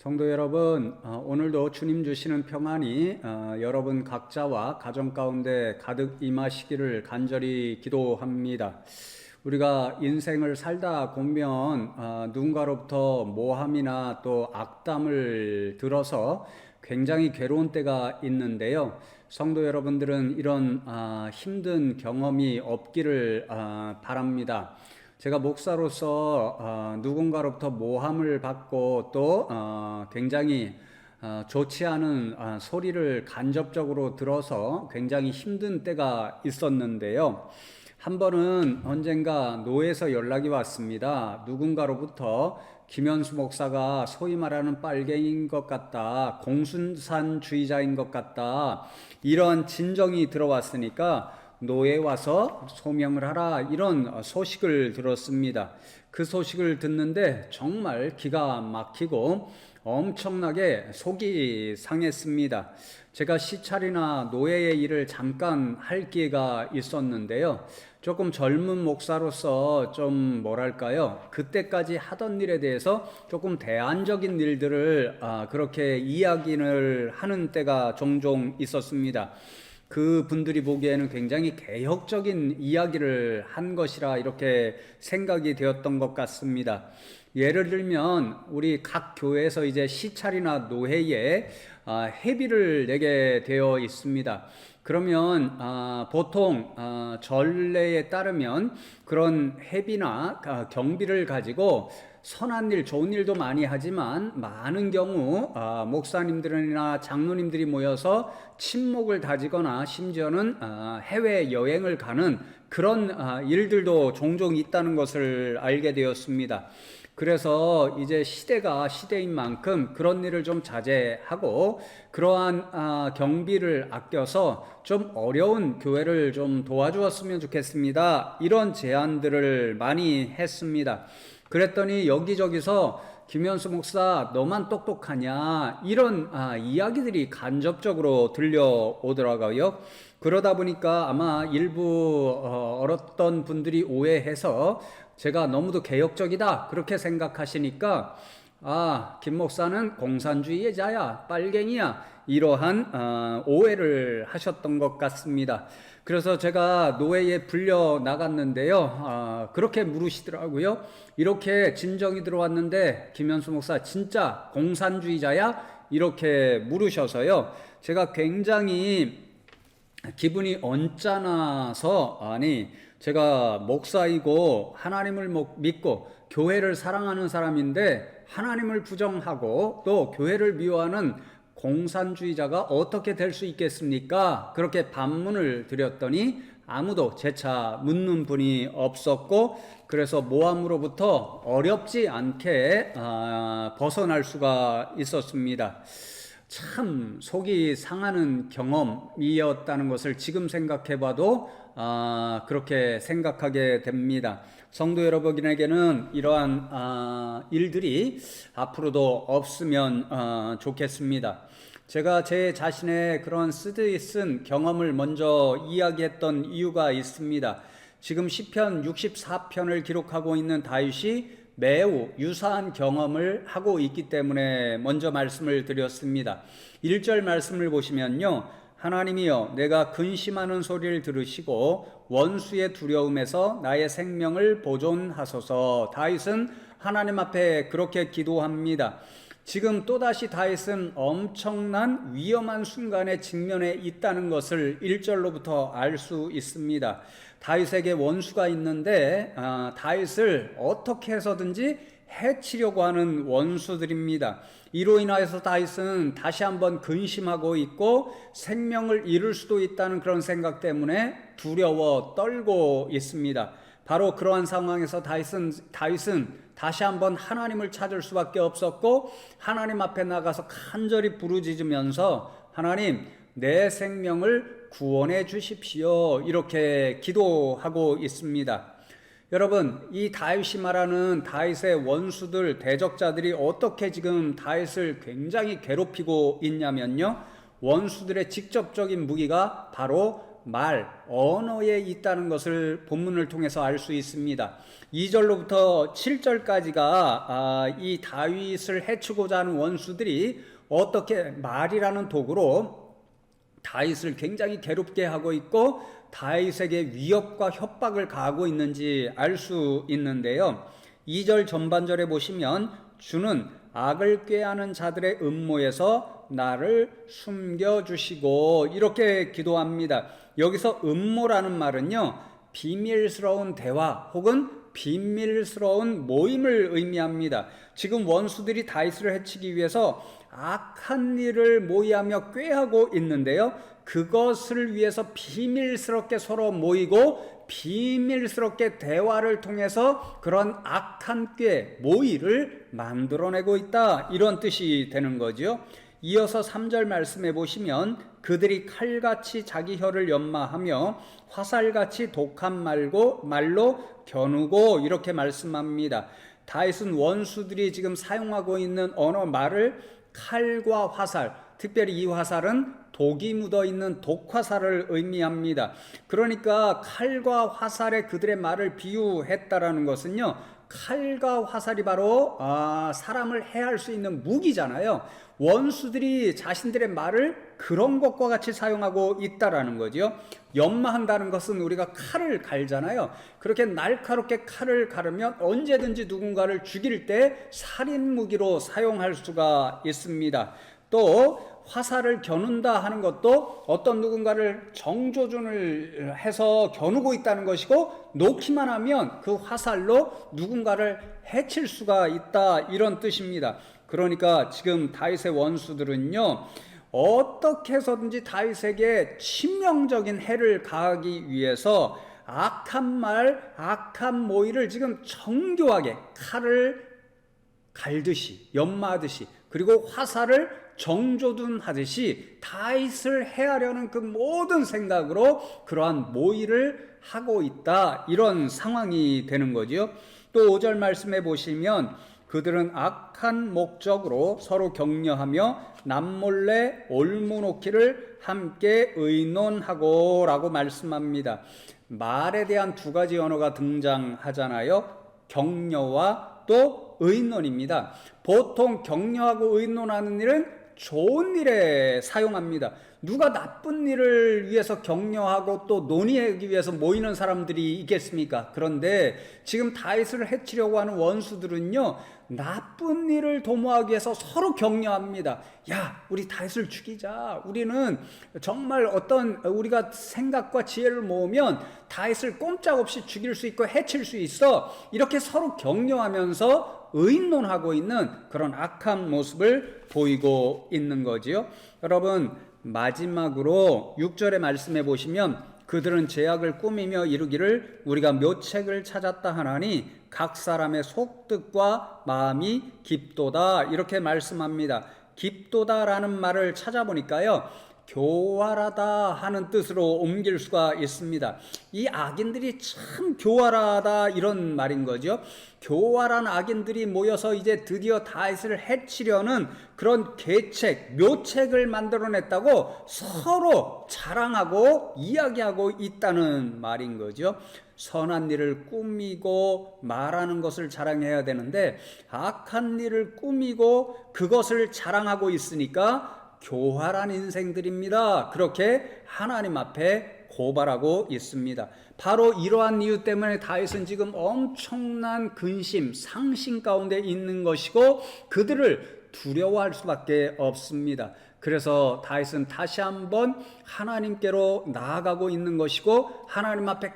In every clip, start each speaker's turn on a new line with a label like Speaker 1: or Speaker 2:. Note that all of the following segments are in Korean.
Speaker 1: 성도 여러분, 오늘도 주님 주시는 평안이 여러분 각자와 가정 가운데 가득 임하시기를 간절히 기도합니다. 우리가 인생을 살다 보면 누군가로부터 모함이나 또 악담을 들어서 굉장히 괴로운 때가 있는데요. 성도 여러분들은 이런 힘든 경험이 없기를 바랍니다. 제가 목사로서 누군가로부터 모함을 받고 또 굉장히 좋지 않은 소리를 간접적으로 들어서 굉장히 힘든 때가 있었는데요. 한 번은 언젠가 노에서 연락이 왔습니다. 누군가로부터 김현수 목사가 소위 말하는 빨갱이인 것 같다, 공순산주의자인 것 같다, 이런 진정이 들어왔으니까 노에 와서 소명을 하라, 이런 소식을 들었습니다. 그 소식을 듣는데 정말 기가 막히고 엄청나게 속이 상했습니다. 제가 시찰이나 노예의 일을 잠깐 할 기회가 있었는데요. 조금 젊은 목사로서 좀 뭐랄까요, 그때까지 하던 일에 대해서 조금 대안적인 일들을 그렇게 이야기를 하는 때가 종종 있었습니다. 그 분들이 보기에는 굉장히 개혁적인 이야기를 한 것이라 이렇게 생각이 되었던 것 같습니다. 예를 들면 우리 각 교회에서 이제 시찰이나 노회에 회비를 내게 되어 있습니다. 그러면 보통 전례에 따르면 그런 회비나 경비를 가지고 선한 일, 좋은 일도 많이 하지만 많은 경우 목사님들이나 장로님들이 모여서 친목을 다지거나 심지어는 해외여행을 가는 그런 일들도 종종 있다는 것을 알게 되었습니다. 그래서 이제 시대가 시대인 만큼 그런 일을 좀 자제하고 그러한 경비를 아껴서 좀 어려운 교회를 좀 도와주었으면 좋겠습니다. 이런 제안들을 많이 했습니다. 그랬더니 여기저기서 김현수 목사 너만 똑똑하냐, 이런 이야기들이 간접적으로 들려오더라고요. 그러다 보니까 아마 일부 어떤 분들이 오해해서 제가 너무도 개혁적이다 그렇게 생각하시니까 김 목사는 공산주의자야, 빨갱이야, 이러한 오해를 하셨던 것 같습니다. 그래서 제가 노회에 불려 나갔는데요. 그렇게 물으시더라고요. 이렇게 진정이 들어왔는데 김현수 목사 진짜 공산주의자야? 이렇게 물으셔서요. 제가 굉장히 기분이 언짢아서, 제가 목사이고 하나님을 믿고 교회를 사랑하는 사람인데 하나님을 부정하고 또 교회를 미워하는 공산주의자가 어떻게 될 수 있겠습니까? 그렇게 반문을 드렸더니 아무도 재차 묻는 분이 없었고, 그래서 모함으로부터 어렵지 않게 벗어날 수가 있었습니다. 참 속이 상하는 경험이었다는 것을 지금 생각해봐도 그렇게 생각하게 됩니다. 성도 여러분에게는 이러한 일들이 앞으로도 없으면 좋겠습니다. 제가 제 자신의 그런 쓰디쓴 경험을 먼저 이야기했던 이유가 있습니다. 지금 시편 64편을 기록하고 있는 다윗이 매우 유사한 경험을 하고 있기 때문에 먼저 말씀을 드렸습니다. 1절 말씀을 보시면요, 하나님이여 내가 근심하는 소리를 들으시고 원수의 두려움에서 나의 생명을 보존하소서. 다윗은 하나님 앞에 그렇게 기도합니다. 지금 또다시 다윗은 엄청난 위험한 순간에 직면해 있다는 것을 1절로부터 알 수 있습니다. 다윗에게 원수가 있는데 다윗을 어떻게 해서든지 해치려고 하는 원수들입니다. 이로 인하여서 다윗은 다시 한번 근심하고 있고 생명을 잃을 수도 있다는 그런 생각 때문에 두려워 떨고 있습니다. 바로 그러한 상황에서 다윗은 다시 한번 하나님을 찾을 수밖에 없었고 하나님 앞에 나가서 간절히 부르짖으면서 하나님, 내 생명을 구원해 주십시오, 이렇게 기도하고 있습니다. 여러분, 이 다윗이 말하는 다윗의 원수들, 대적자들이 어떻게 지금 다윗을 굉장히 괴롭히고 있냐면요, 원수들의 직접적인 무기가 바로 말, 언어에 있다는 것을 본문을 통해서 알 수 있습니다. 2절로부터 7절까지가 이 다윗을 해치고자 하는 원수들이 어떻게 말이라는 도구로 다윗을 굉장히 괴롭게 하고 있고 다윗에게 위협과 협박을 가하고 있는지 알 수 있는데요. 2절 전반절에 보시면 주는 악을 꾀하는 자들의 음모에서 나를 숨겨주시고 이렇게 기도합니다. 여기서 음모라는 말은요, 비밀스러운 대화 혹은 비밀스러운 모임을 의미합니다. 지금 원수들이 다윗을 해치기 위해서 악한 일을 모의하며 꾀하고 있는데요, 그것을 위해서 비밀스럽게 서로 모이고 비밀스럽게 대화를 통해서 그런 악한 꾀, 모의를 만들어내고 있다, 이런 뜻이 되는 거죠. 이어서 3절 말씀해 보시면 그들이 칼같이 자기 혀를 연마하며 화살같이 독한 말로 겨누고 이렇게 말씀합니다. 다윗은 원수들이 지금 사용하고 있는 언어 말을 칼과 화살, 특별히 이 화살은 독이 묻어있는 독화살을 의미합니다. 그러니까 칼과 화살에 그들의 말을 비유했다라는 것은요, 칼과 화살이 바로 사람을 해할 수 있는 무기잖아요. 원수들이 자신들의 말을 그런 것과 같이 사용하고 있다라는 거죠. 연마한다는 것은 우리가 칼을 갈잖아요. 그렇게 날카롭게 칼을 가르면 언제든지 누군가를 죽일 때 살인 무기로 사용할 수가 있습니다. 또 화살을 겨눈다 하는 것도 어떤 누군가를 정조준을 해서 겨누고 있다는 것이고, 놓기만 하면 그 화살로 누군가를 해칠 수가 있다, 이런 뜻입니다. 그러니까 지금 다윗의 원수들은요, 어떻게 해서든지 다윗에게 치명적인 해를 가하기 위해서 악한 말, 악한 모의를 지금 정교하게 칼을 갈듯이, 연마하듯이, 그리고 화살을 정조준하듯이 다윗을 해하려는 그 모든 생각으로 그러한 모의를 하고 있다, 이런 상황이 되는 거죠. 또 5절 말씀해 보시면 그들은 악한 목적으로 서로 격려하며 남몰래 올무놓기를 함께 의논하고 라고 말씀합니다. 말에 대한 두 가지 언어가 등장하잖아요. 격려와 또 의논입니다. 보통 격려하고 의논하는 일은 좋은 일에 사용합니다. 누가 나쁜 일을 위해서 격려하고 또 논의하기 위해서 모이는 사람들이 있겠습니까? 그런데 지금 다윗을 해치려고 하는 원수들은요, 나쁜 일을 도모하기 위해서 서로 격려합니다. 야, 우리 다윗을 죽이자. 우리는 정말 어떤 우리가 생각과 지혜를 모으면 다윗을 꼼짝없이 죽일 수 있고 해칠 수 있어. 이렇게 서로 격려하면서 의논하고 있는 그런 악한 모습을 보이고 있는 거지요. 여러분, 마지막으로 6절의 말씀해 보시면 그들은 죄악을 꾸미며 이루기를 우리가 묘책을 찾았다 하나니 각 사람의 속뜻과 마음이 깊도다, 이렇게 말씀합니다. 깊도다라는 말을 찾아보니까요, 교활하다 하는 뜻으로 옮길 수가 있습니다. 이 악인들이 참 교활하다, 이런 말인 거죠. 교활한 악인들이 모여서 이제 드디어 다윗을 해치려는 그런 계책, 묘책을 만들어냈다고 서로 자랑하고 이야기하고 있다는 말인 거죠. 선한 일을 꾸미고 말하는 것을 자랑해야 되는데 악한 일을 꾸미고 그것을 자랑하고 있으니까 교활한 인생들입니다, 그렇게 하나님 앞에 고발하고 있습니다. 바로 이러한 이유 때문에 다윗은 지금 엄청난 근심, 상심 가운데 있는 것이고 그들을 두려워할 수밖에 없습니다. 그래서 다윗은 다시 한번 하나님께로 나아가고 있는 것이고 하나님 앞에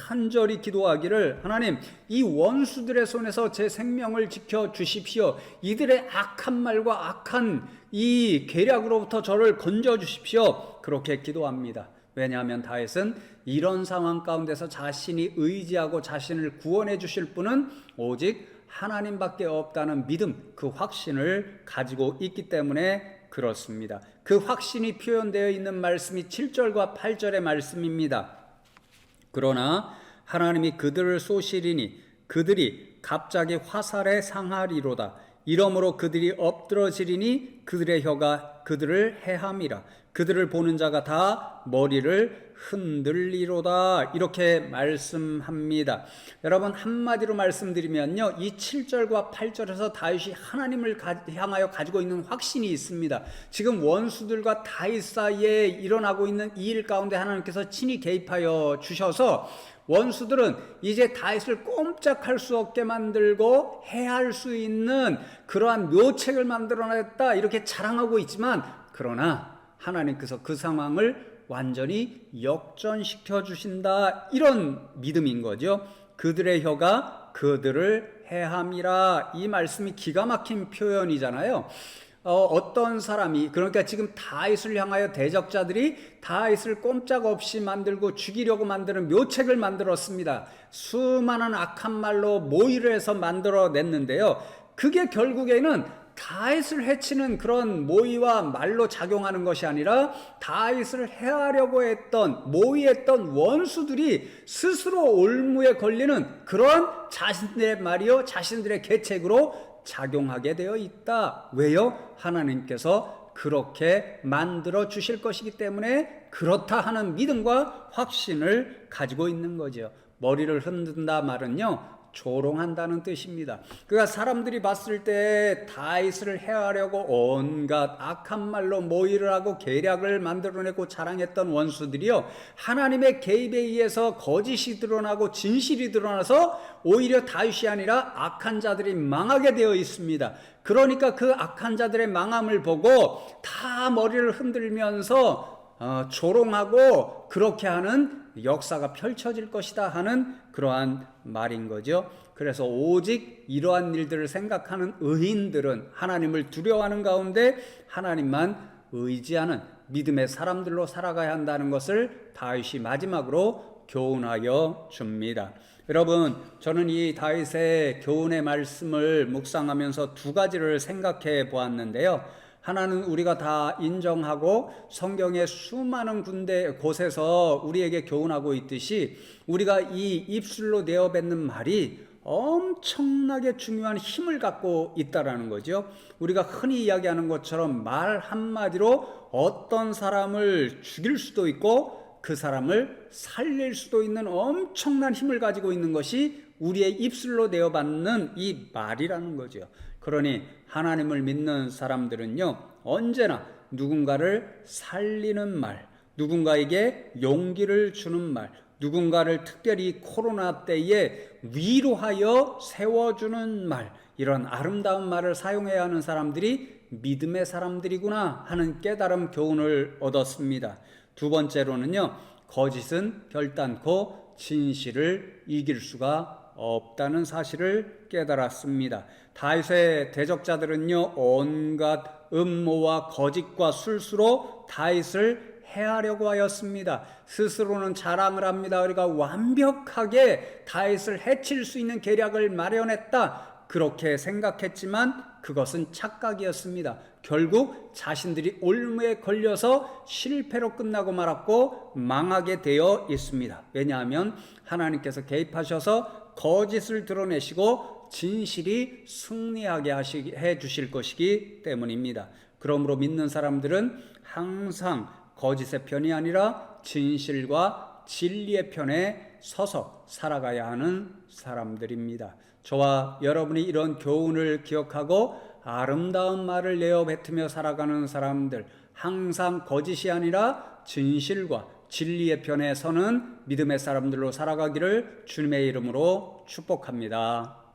Speaker 1: 간절히 기도하기를, 하나님, 이 원수들의 손에서 제 생명을 지켜주십시오. 이들의 악한 말과 악한 이 계략으로부터 저를 건져주십시오. 그렇게 기도합니다. 왜냐하면 다윗은 이런 상황 가운데서 자신이 의지하고 자신을 구원해 주실 분은 오직 하나님밖에 없다는 믿음, 그 확신을 가지고 있기 때문에 그렇습니다. 그 확신이 표현되어 있는 말씀이 7절과 8절의 말씀입니다. 그러나 하나님이 그들을 쏘시리니 그들이 갑자기 화살에 상하리로다. 이러므로 그들이 엎드러지리니 그들의 혀가 그들을 해함이라. 그들을 보는 자가 다 머리를 흔들리로다. 이렇게 말씀합니다. 여러분, 한마디로 말씀드리면요, 이 7절과 8절에서 다윗이 하나님을 향하여 가지고 있는 확신이 있습니다. 지금 원수들과 다윗 사이에 일어나고 있는 이 일 가운데 하나님께서 친히 개입하여 주셔서 원수들은 이제 다윗을 꼼짝할 수 없게 만들고 해할 수 있는 그러한 묘책을 만들어냈다, 이렇게 자랑하고 있지만, 그러나 하나님께서 그 상황을 완전히 역전시켜 주신다, 이런 믿음인 거죠. 그들의 혀가 그들을 해함이라. 이 말씀이 기가 막힌 표현이잖아요. 어떤 사람이, 그러니까 지금 다윗을 향하여 대적자들이 다윗을 꼼짝없이 만들고 죽이려고 만드는 묘책을 만들었습니다. 수많은 악한 말로 모의를 해서 만들어냈는데요, 그게 결국에는 다윗을 해치는 그런 모의와 말로 작용하는 것이 아니라 다윗을 해하려고 했던, 모의했던 원수들이 스스로 올무에 걸리는 그런 자신들의 말이요, 자신들의 계책으로 작용하게 되어 있다. 왜요? 하나님께서 그렇게 만들어 주실 것이기 때문에 그렇다 하는 믿음과 확신을 가지고 있는 거죠. 머리를 흔든다 말은요, 조롱한다는 뜻입니다. 그러니까 사람들이 봤을 때 다윗을 해하려고 온갖 악한 말로 모의를 하고 계략을 만들어내고 자랑했던 원수들이요, 하나님의 개입에 의해서 거짓이 드러나고 진실이 드러나서 오히려 다윗이 아니라 악한 자들이 망하게 되어 있습니다. 그러니까 그 악한 자들의 망함을 보고 다 머리를 흔들면서 조롱하고 그렇게 하는 역사가 펼쳐질 것이다 하는 그러한 말인 거죠. 그래서 오직 이러한 일들을 생각하는 의인들은 하나님을 두려워하는 가운데 하나님만 의지하는 믿음의 사람들로 살아가야 한다는 것을 다윗이 마지막으로 교훈하여 줍니다. 여러분, 저는 이 다윗의 교훈의 말씀을 묵상하면서 두 가지를 생각해 보았는데요. 하나는 우리가 다 인정하고 성경의 수많은 곳에서 우리에게 교훈하고 있듯이 우리가 이 입술로 내어뱉는 말이 엄청나게 중요한 힘을 갖고 있다라는 거죠. 우리가 흔히 이야기하는 것처럼 말 한마디로 어떤 사람을 죽일 수도 있고 그 사람을 살릴 수도 있는 엄청난 힘을 가지고 있는 것이 우리의 입술로 내어받는 이 말이라는 거죠. 그러니 하나님을 믿는 사람들은요, 언제나 누군가를 살리는 말, 누군가에게 용기를 주는 말, 누군가를 특별히 코로나 때에 위로하여 세워주는 말, 이런 아름다운 말을 사용해야 하는 사람들이 믿음의 사람들이구나 하는 깨달음 교훈을 얻었습니다. 두 번째로는요, 거짓은 결단코 진실을 이길 수가 없다는 사실을 깨달았습니다. 다윗의 대적자들은요, 온갖 음모와 거짓과 술수로 다윗을 해하려고 하였습니다. 스스로는 자랑을 합니다. 우리가 완벽하게 다윗을 해칠 수 있는 계략을 마련했다, 그렇게 생각했지만 그것은 착각이었습니다. 결국 자신들이 올무에 걸려서 실패로 끝나고 말았고 망하게 되어 있습니다. 왜냐하면 하나님께서 개입하셔서 거짓을 드러내시고 진실이 승리하게 해 주실 것이기 때문입니다. 그러므로 믿는 사람들은 항상 거짓의 편이 아니라 진실과 진리의 편에 서서 살아가야 하는 사람들입니다. 저와 여러분이 이런 교훈을 기억하고 아름다운 말을 내어 뱉으며 살아가는 사람들, 항상 거짓이 아니라 진실과 진리의 편에 서는 믿음의 사람들로 살아가기를 주님의 이름으로 축복합니다.